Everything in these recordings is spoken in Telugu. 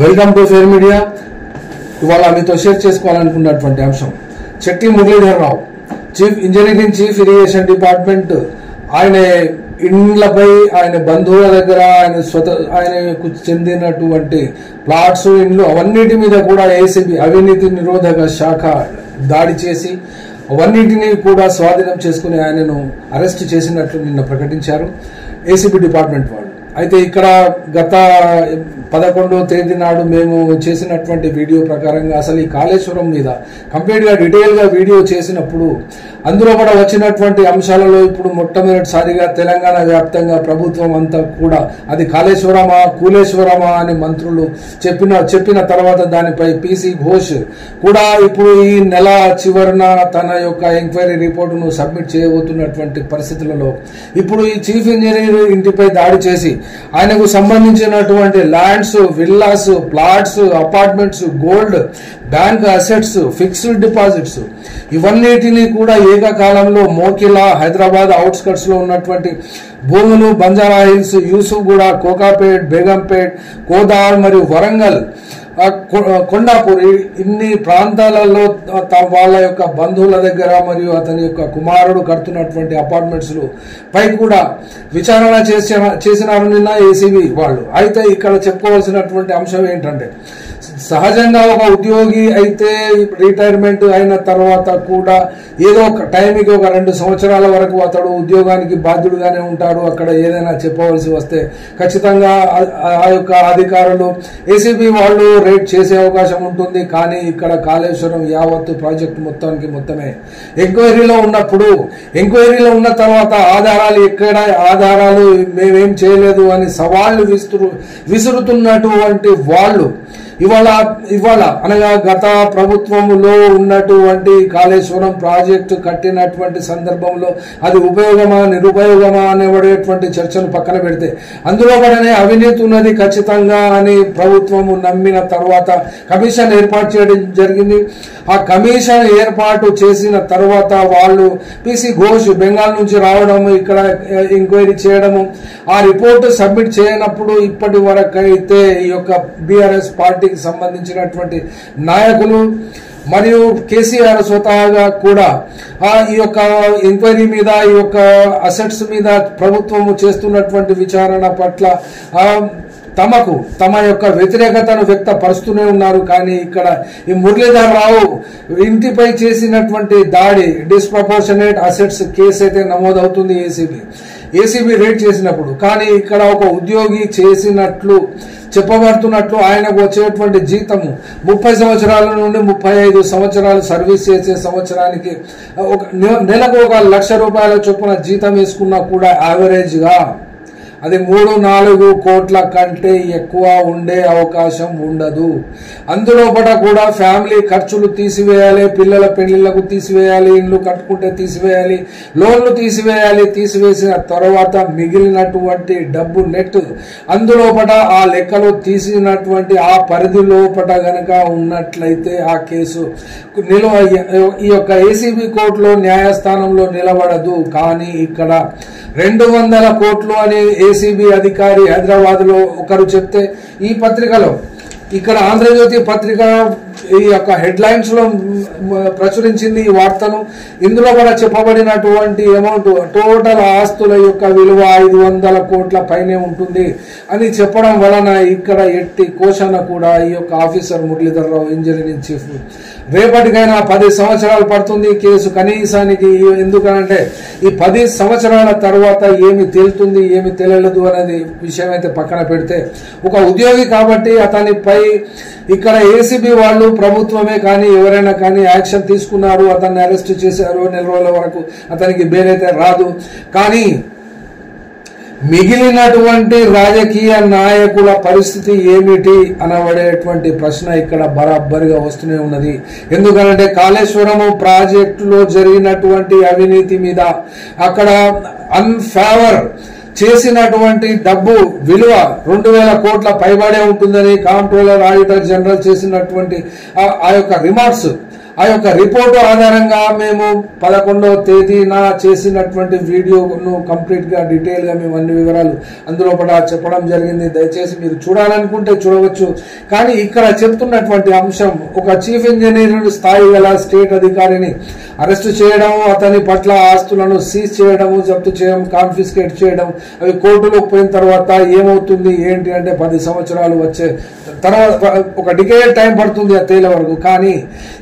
Welcome to fair media. ఇవాళ మీతో షేర్ చేసుకోవాలనుకున్నటువంటి అంశం Chetti Muralidhar Rao, chief engineering, chief irrigation department. ఆయన ఇండ్లపై, ఆయన బంధువుల దగ్గర, ఆయనకు చెందినటువంటి ప్లాట్స్, ఇండ్లు, అవన్నిటి మీద కూడా ఏసీబీ అవినీతి నిరోధక శాఖ దాడి చేసి అవన్నిటినీ కూడా స్వాధీనం చేసుకుని ఆయనను అరెస్ట్ చేసినట్లు నిన్న ప్రకటించారు ఏసీబీ డిపార్ట్మెంట్ వాళ్ళు. అయితే ఇక్కడ గత 11వ తేదీ నాడు మేము చేసినటువంటి వీడియో ప్రకారంగా అసలు ఈ కాళేశ్వరం మీద కంప్లీట్గా డీటెయిల్గా వీడియో చేసినప్పుడు అందులో కూడా వచ్చినటువంటి అంశాలలో ఇప్పుడు మొట్టమొదటిసారిగా తెలంగాణ వ్యాప్తంగా ప్రభుత్వం అంతా కూడా అది కాళేశ్వరమా కూలేశ్వరమా అని మంత్రులు చెప్పిన తర్వాత దానిపై పీసీ ఘోష్ కూడా ఇప్పుడు ఈ నెల చివరిన తన యొక్క ఎంక్వైరీ రిపోర్టును సబ్మిట్ చేయబోతున్నటువంటి పరిస్థితులలో ఇప్పుడు ఈ చీఫ్ ఇంజనీర్ ఇంటిపై దాడి చేసి ఆయనకు సంబంధించినటువంటి lands, villas, plots, apartments, gold, bank assets, fixed deposits ఇవన్నిటినీ కూడా ఏకకాలంలో మోకిలా, హైదరాబాద్ అవుట్స్కట్స్ లో ఉన్నటువంటి భూములు, బంజారా హిల్స్, యూసుఫ్గూడ, కోకాపేట్, బేగంపేట్, కోదాడ్ మరియు వరంగల్, కొండాపూర్, ఇన్ని ప్రాంతాలలో వాళ్ళ యొక్క బంధువుల దగ్గర మరియు అతని యొక్క కుమారుడు కడుతున్నటువంటి అపార్ట్మెంట్స్ పై కూడా విచారణ చేసినారు నిన్న ఏసీబీ వాళ్ళు. అయితే ఇక్కడ చెప్పుకోవాల్సినటువంటి అంశం ఏంటంటే, సహజంగా ఒక ఉద్యోగి అయితే రిటైర్మెంట్ అయిన తర్వాత కూడా ఏదో ఒక టైంకి ఒక 2 సంవత్సరాల వరకు అతడు ఉద్యోగానికి బాధ్యుడుగానే ఉంటాడు. అక్కడ ఏదైనా చెప్పవలసి వస్తే ఖచ్చితంగా ఆ యొక్క అధికారులు ఏసీబీ వాళ్ళు రేట్ చేసే అవకాశం ఉంటుంది. కానీ ఇక్కడ కాళేశ్వరం యావత్తు ప్రాజెక్టు మొత్తమే ఎంక్వైరీలో ఉన్న తర్వాత ఆధారాలు ఎక్కడ, ఆధారాలు మేమేం చేయలేదు అని సవాళ్లు విసురుతున్నటువంటి వాళ్ళు ఇవాళ అనగా గత ప్రభుత్వంలో ఉన్నటువంటి కాళేశ్వరం ప్రాజెక్టు కట్టినటువంటి సందర్భంలో అది ఉపయోగమా నిరుపయోగమా అనేటువంటి చర్చను పక్కన పెడితే అందులో పడనే అవినీతి ఉన్నది ఖచ్చితంగా అని ప్రభుత్వము నమ్మిన తర్వాత కమిషన్ ఏర్పాటు చేయడం జరిగింది. ఆ కమిషన్ ఏర్పాటు చేసిన తర్వాత వాళ్ళు పీసీ ఘోష్ బెంగాల్ నుంచి రావడం, ఇక్కడ ఎంక్వైరీ చేయడము, ఆ రిపోర్టు సబ్మిట్ చేయనప్పుడు ఇప్పటి వరకు అయితే ఈ యొక్క బీఆర్ఎస్ పార్టీకి సంబంధించినటువంటి నాయకులు మరియు కేసీఆర్ స్వతహాగా కూడా ఈ యొక్క ఎంక్వైరీ మీద, ఈ యొక్క అసెట్స్ మీద ప్రభుత్వము చేస్తున్నటువంటి విచారణ పట్ల తమ యొక్క వ్యతిరేకతను వ్యక్తపరుస్తూనే ఉన్నారు. కానీ ఇక్కడ ఈ మురళీధర్ రావు ఇంటిపై చేసినటువంటి దాడి డిస్ప్రపోర్షనేట్ అసెట్స్ కేసు అయితే నమోదవుతుంది ఏసీబీ రేట్ చేసినప్పుడు. కానీ ఇక్కడ ఒక ఉద్యోగి చేసినట్లు చెప్పబడుతున్నట్లు ఆయనకు వచ్చేటువంటి జీతము 30 సంవత్సరాల నుండి 35 సంవత్సరాలు సర్వీస్ చేసే సంవత్సరానికి నెలకు 1 లక్ష రూపాయల చొప్పున జీతం వేసుకున్నా కూడా యావరేజ్ గా అది 3-4 కోట్ల కంటే ఎక్కువ ఉండే అవకాశం ఉండదు. అందులో కూడా ఫ్యామిలీ ఖర్చులు తీసివేయాలి, పిల్లల పెళ్లిళ్లకు తీసివేయాలి, ఇండ్లు కట్టుకుంటే తీసివేయాలి, లోన్లు తీసివేసిన తర్వాత మిగిలినటువంటి డబ్బు నెట్ అందులో ఆ లెక్కలు తీసినటువంటి ఆ పరిధి లోపట గనక ఉన్నట్లయితే ఆ కేసు ఈ యొక్క ఏసీబీ కోర్టులో న్యాయస్థానంలో నిలబడదు. కానీ ఇక్కడ 200 కోట్లు అని ఏసీబీ అధికారి హైదరాబాద్ లో ఒకరు చెప్తే ఈ పత్రికలో, ఇక్కడ ఆంధ్రజ్యోతి పత్రిక ఈ యొక్క హెడ్ లైన్స్ లో ప్రచురించింది ఈ వార్తను. ఇందులో కూడా చెప్పబడినటువంటి అమౌంట్, టోటల్ ఆస్తుల యొక్క విలువ 500 కోట్ల పైనే ఉంటుంది అని చెప్పడం వలన ఇక్కడ ఎట్టి కోశాన కూడా ఈ యొక్క officer Muralidhar Rao, engineering chief, రేపటికైనా 10 సంవత్సరాలు పడుతుంది కేసు కనీసానికి. ఎందుకనంటే ఈ 10 సంవత్సరాల తర్వాత ఏమి తేలుతుంది ఏమి తెలియలేదు అనేది విషయం అయితే పక్కన పెడితే, ఒక ఉద్యోగి కాబట్టి అతనిపై ఇక్కడ ఏసీబీ వాళ్ళు, ప్రభుత్వమే కానీ ఎవరైనా కానీ యాక్షన్ తీసుకున్నారు, అతన్ని అరెస్ట్ చేశారు. 4 రోజుల వరకు అతనికి బెయిల్ అయితే రాదు. కానీ మిగిలినటువంటి రాజకీయ నాయకుల పరిస్థితి ఏమిటి అనబడేటువంటి ప్రశ్న ఇక్కడ బరాబరిగా వస్తూనే ఉన్నది. ఎందుకంటే కాళేశ్వరము ప్రాజెక్టులో జరిగినటువంటి అవినీతి మీద అక్కడ అన్ఫేవర్ చేసినటువంటి డబ్బు విలువ 2000 కోట్ల పైబడే ఉంటుందని కాంప్ట్రోలర్, ఆడిటర్ జనరల్ చేసినటువంటి ఆ యొక్క రిమార్క్స్ ఆ యొక్క రిపోర్టు ఆధారంగా మేము 11వ తేదీన చేసినటువంటి వీడియోను కంప్లీట్ గా డీటెయిల్ గా మేము అన్ని వివరాలు అందులో కూడా చెప్పడం జరిగింది. దయచేసి మీరు చూడాలనుకుంటే చూడవచ్చు. కానీ ఇక్కడ చెప్తున్నటువంటి అంశం, ఒక చీఫ్ ఇంజనీర్ స్థాయి గల స్టేట్ అధికారిని అరెస్టు చేయడం, అతని పట్ల ఆస్తులను సీజ్ చేయడము, జప్తు చేయడం, కాన్ఫిస్కేట్ చేయడం, అవి కోర్టులోకి పోయిన తర్వాత ఏమవుతుంది ఏంటి అంటే 10 సంవత్సరాలు వచ్చే తర్వాత ఒక డికేడ్ టైం పడుతుంది ఆ తేలే వరకు. కానీ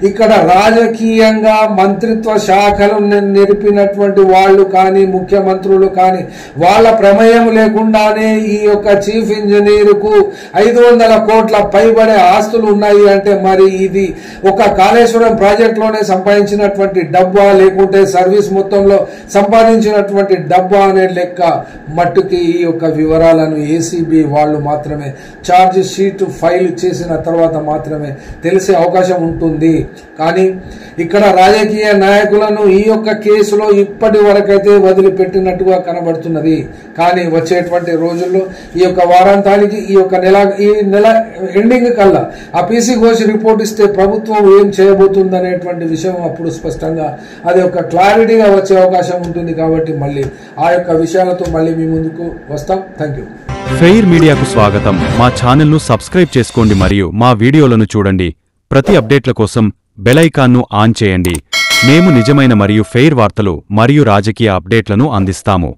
ఇక్కడ రాజకీయంగా మంత్రిత్వ శాఖలు నిలిపినటువంటి వాళ్ళు కానీ ముఖ్యమంత్రులు కానీ వాళ్ళ ప్రమేయం లేకుండానే ఈ యొక్క చీఫ్ ఇంజనీర్ కు 500 కోట్ల పైబడే ఆస్తులు ఉన్నాయి అంటే మరి ఇది ఒక కాళేశ్వరం ప్రాజెక్ట్ లోనే సంపాదించినటువంటి డబ్బా లేకుంటే సర్వీస్ మొత్తంలో సంపాదించినటువంటి డబ్బా అనే లెక్క మట్టుకి ఈ యొక్క వివరాలను ఏసీబీ వాళ్ళు మాత్రమే ఛార్జ్ షీట్ ఫైల్ చేసిన తర్వాత మాత్రమే తెలిసే అవకాశం ఉంటుంది. కానీ ఇక్కడ రాజకీయ నాయకులను ఈ యొక్క కేసులో ఇప్పటి వరకైతే వదిలిపెట్టినట్టుగా కనబడుతున్నది. కానీ వచ్చేటువంటి రోజుల్లో ఈ యొక్క వారాంతానికి ఈ నెల ఎండింగ్ కల్లా ఆ పీసీ ఘోష్ రిపోర్ట్ ఇస్తే ప్రభుత్వం ఏం చేయబోతుందనేటువంటి విషయం అప్పుడు స్పష్టంగా అది ఒక క్లారిటీగా వచ్చే అవకాశం ఉంటుంది. కాబట్టి మళ్ళీ ఆ యొక్క విషయాలతో మళ్ళీ మీ ముందుకు వస్తాం. Thank you. ఫెయిర్ మీడియాకు స్వాగతం. మా ఛానల్ను సబ్స్క్రైబ్ చేసుకోండి మరియు మా వీడియోలను చూడండి. ప్రతి అప్డేట్ల కోసం బెల్ ఐకాన్ను ఆన్ చేయండి. మేము నిజమైన మరియు ఫెయిర్ వార్తలు మరియు రాజకీయ అప్డేట్లను అందిస్తాము.